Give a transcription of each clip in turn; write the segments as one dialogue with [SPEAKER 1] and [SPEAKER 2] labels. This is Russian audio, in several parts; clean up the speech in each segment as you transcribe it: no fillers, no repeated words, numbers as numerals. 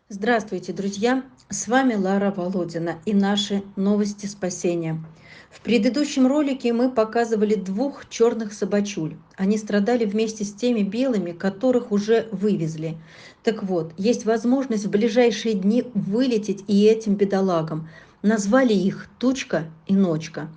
[SPEAKER 1] Здравствуйте, друзья! С вами Лара Володина и наши новости спасения. В предыдущем ролике мы показывали двух черных собачуль. Они страдали вместе с теми белыми, которых уже вывезли. Так вот, есть возможность в ближайшие дни вылететь и этим бедолагам. Назвали их Тучка и Ночка.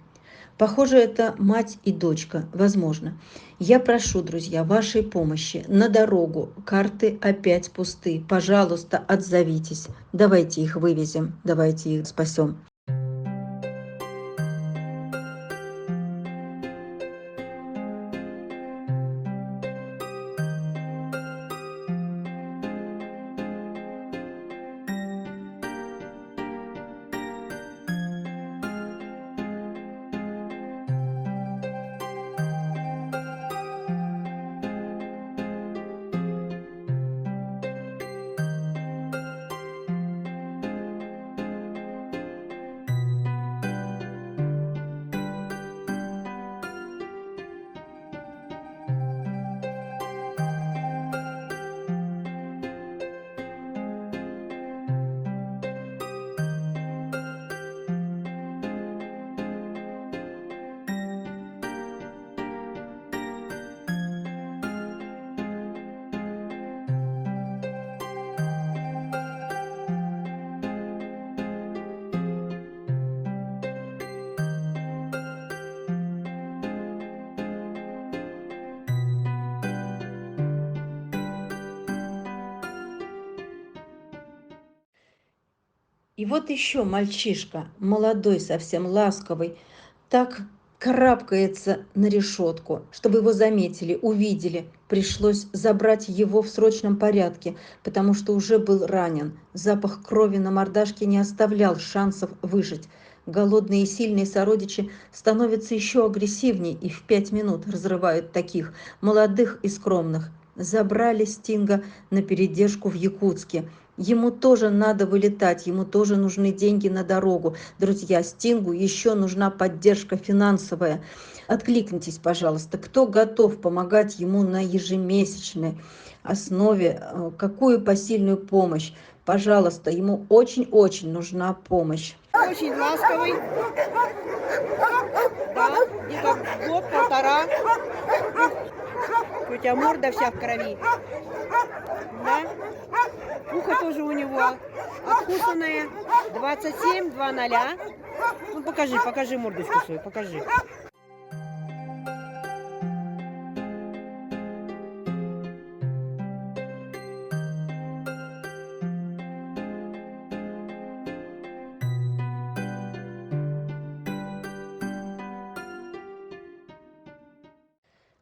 [SPEAKER 1] Похоже, это мать и дочка, возможно. Я прошу, друзья, вашей помощи. На дорогу. Карты опять пусты. Пожалуйста, отзовитесь. Давайте их вывезем, давайте их спасем. И вот еще мальчишка, молодой, совсем ласковый, так карабкается на решетку, чтобы его заметили, увидели. Пришлось забрать его в срочном порядке, потому что уже был ранен. Запах крови на мордашке не оставлял шансов выжить. Голодные и сильные сородичи становятся еще агрессивнее и в 5 минут разрывают таких, молодых и скромных. Забрали Стинга на передержку в Якутске. Ему тоже надо вылетать, ему тоже нужны деньги на дорогу. Друзья, Стингу еще нужна поддержка финансовая. Откликнитесь, пожалуйста, кто готов помогать ему на ежемесячной основе, какую посильную помощь. Пожалуйста, ему очень-очень нужна помощь.
[SPEAKER 2] Очень ласковый, да, где-то год-полтора. Тетя морда вся в крови, да. Ухо тоже у него откусанное, 27,00. Ну покажи мордочку свою, покажи.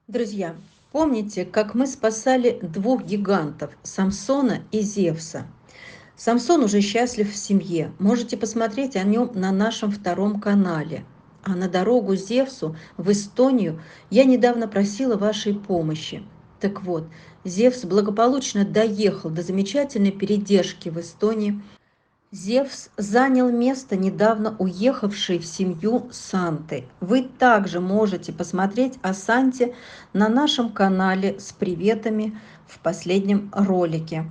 [SPEAKER 1] Друзья, помните, как мы спасали двух гигантов, Самсона и Зевса? Самсон уже счастлив в семье. Можете посмотреть о нем на нашем втором канале. А на дорогу Зевсу в Эстонию я недавно просила вашей помощи. Так вот, Зевс благополучно доехал до замечательной передержки в Эстонии. Зевс занял место недавно уехавшей в семью Санты. Вы также можете посмотреть о Санте на нашем канале с приветами в последнем ролике.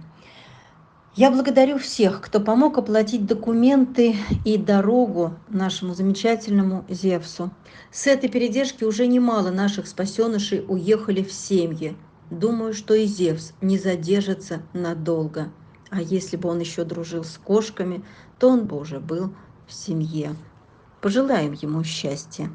[SPEAKER 1] Я благодарю всех, кто помог оплатить документы и дорогу нашему замечательному Зевсу. С этой передержки уже немало наших спасенышей уехали в семьи. Думаю, что и Зевс не задержится надолго. А если бы он еще дружил с кошками, то он бы уже был в семье. Пожелаем ему счастья.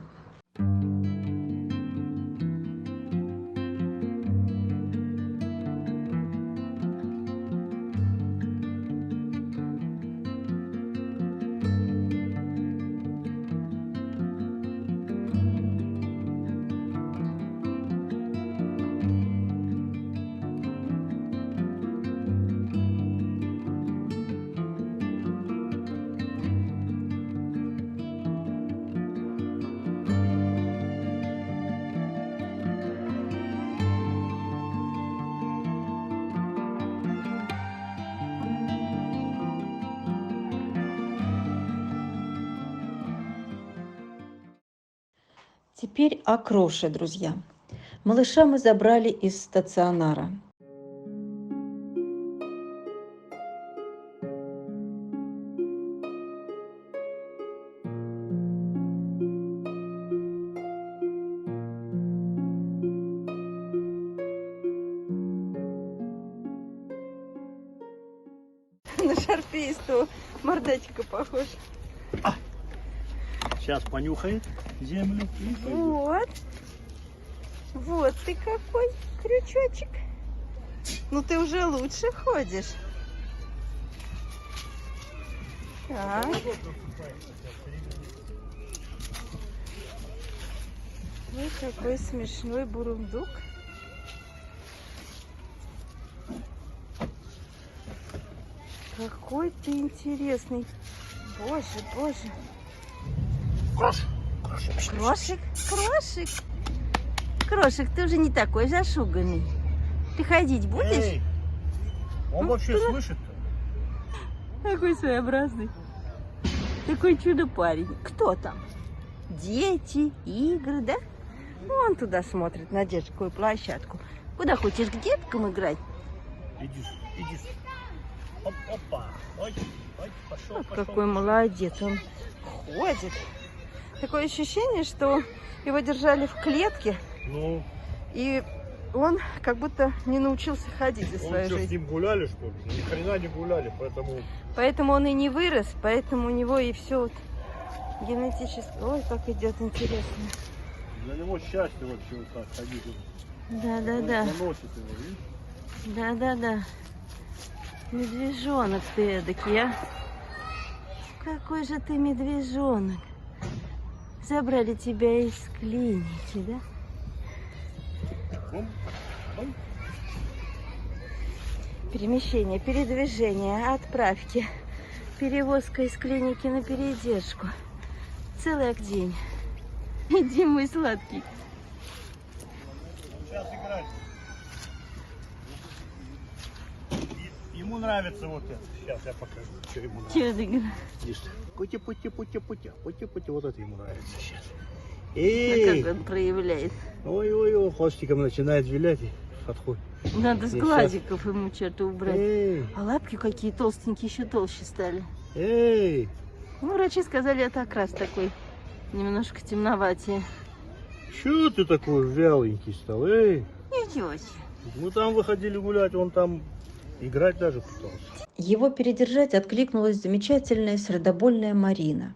[SPEAKER 1] Теперь о Кроше, друзья. Малыша мы забрали из стационара. шарпеистого мордачка похож.
[SPEAKER 3] Сейчас понюхает землю и пойдет.
[SPEAKER 1] Вот. Вот ты какой крючочек. Ну ты уже лучше ходишь. Так. Ой, какой смешной бурундук. Какой ты интересный. Боже, боже.
[SPEAKER 3] Крошик. Крошик.
[SPEAKER 1] Крошик, крошик. Крошик, ты уже не такой зашуганный. Ты ходить будешь?
[SPEAKER 3] Эй, он вообще слышит-то?
[SPEAKER 1] Какой своеобразный. Такой чудо-парень. Кто там? Дети, игры, да? Вон туда смотрит на детскую площадку. Куда хочешь, к деткам играть?
[SPEAKER 3] Иди. Опа. Ой, пошел,
[SPEAKER 1] Вот
[SPEAKER 3] пошел.
[SPEAKER 1] какой молодец. Он ходит. Такое ощущение, что его держали в клетке.
[SPEAKER 3] Ну,
[SPEAKER 1] И он как будто не научился ходить за
[SPEAKER 3] он
[SPEAKER 1] свою
[SPEAKER 3] что, с
[SPEAKER 1] жизнь.
[SPEAKER 3] ним гуляли, что ли? Ни хрена не гуляли, поэтому...
[SPEAKER 1] Поэтому он и не вырос, поэтому у него и все вот генетически. Ой, как идет интересно.
[SPEAKER 3] Для него счастье вообще вот так ходить.
[SPEAKER 1] Да.
[SPEAKER 3] Наносит его, видишь?
[SPEAKER 1] Да. Медвежонок ты эдакий, а? Какой же ты медвежонок. Забрали тебя из клиники, да?
[SPEAKER 3] Ом.
[SPEAKER 1] Перемещение, передвижение, отправки, перевозка из клиники на передержку. Целый день. Иди, мой сладкий.
[SPEAKER 3] Сейчас играть. Ему нравится вот это. Сейчас я покажу, что ему нравится.
[SPEAKER 1] Чего ты говоришь?
[SPEAKER 3] Видишь? Пути, вот это ему нравится сейчас.
[SPEAKER 1] Ну,
[SPEAKER 3] Эй!
[SPEAKER 1] как он проявляет.
[SPEAKER 3] Ой, хвостиком начинает вилять и подходит.
[SPEAKER 1] Надо с
[SPEAKER 3] Сейчас.
[SPEAKER 1] глазиков ему что-то убрать.
[SPEAKER 3] Эй!
[SPEAKER 1] А лапки какие толстенькие, еще толще стали.
[SPEAKER 3] Эй!
[SPEAKER 1] Ну, врачи сказали, это окрас такой, немножко темноватее.
[SPEAKER 3] Чё ты такой вяленький стал? Эй!
[SPEAKER 1] Ничего себе.
[SPEAKER 3] Мы там выходили гулять, он там играть даже пытался.
[SPEAKER 1] Его передержать откликнулась замечательная сердобольная Марина.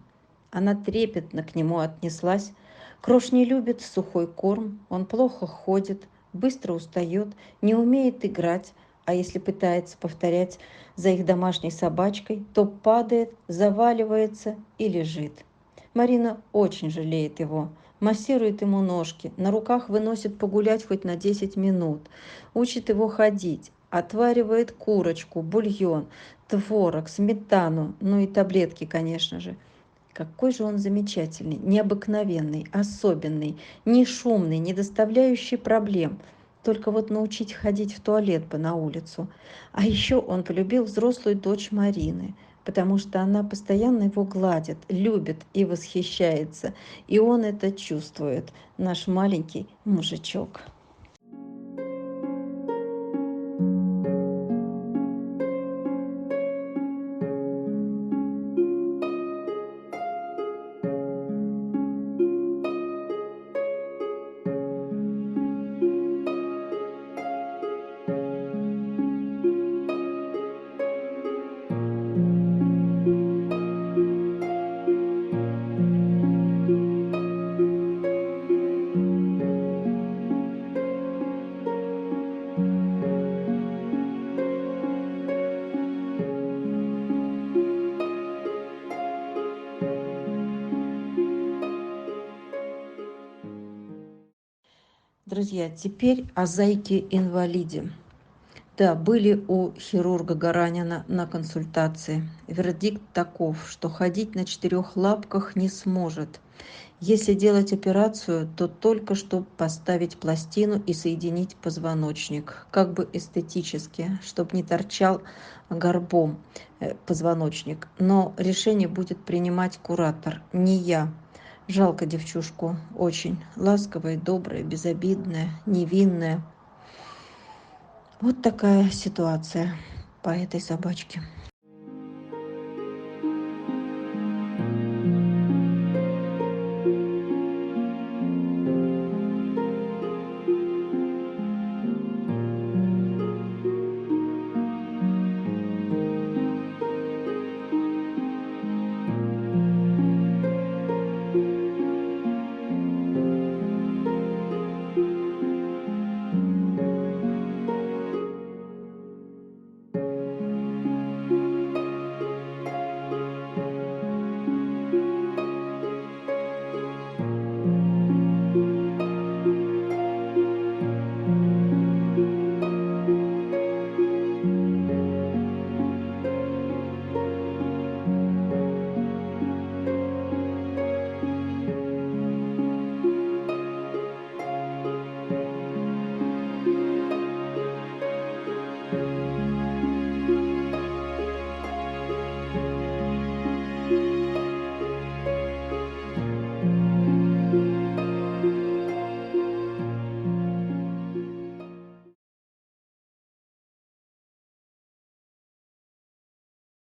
[SPEAKER 1] Она трепетно к нему отнеслась. Крош не любит сухой корм, он плохо ходит, быстро устает, не умеет играть, а если пытается повторять за их домашней собачкой, то падает, заваливается и лежит. Марина очень жалеет его, массирует ему ножки, на руках выносит погулять хоть на 10 минут, учит его ходить, отваривает курочку, бульон, творог, сметану, ну и таблетки, конечно же. Какой же он замечательный, необыкновенный, особенный, не шумный, не доставляющий проблем. Только вот научить ходить в туалет бы на улицу. А еще он полюбил взрослую дочь Марины, потому что она постоянно его гладит, любит и восхищается. И он это чувствует, наш маленький мужичок. Друзья, теперь о зайке-инвалиде. Да, были у хирурга Гаранина на консультации. Вердикт таков, что ходить на 4 лапках не сможет. Если делать операцию, то только чтобы поставить пластину и соединить позвоночник, как бы эстетически, чтобы не торчал горбом позвоночник. Но решение будет принимать куратор, не я. Жалко девчушку, очень ласковая, добрая, безобидная, невинная. Вот такая ситуация по этой собачке.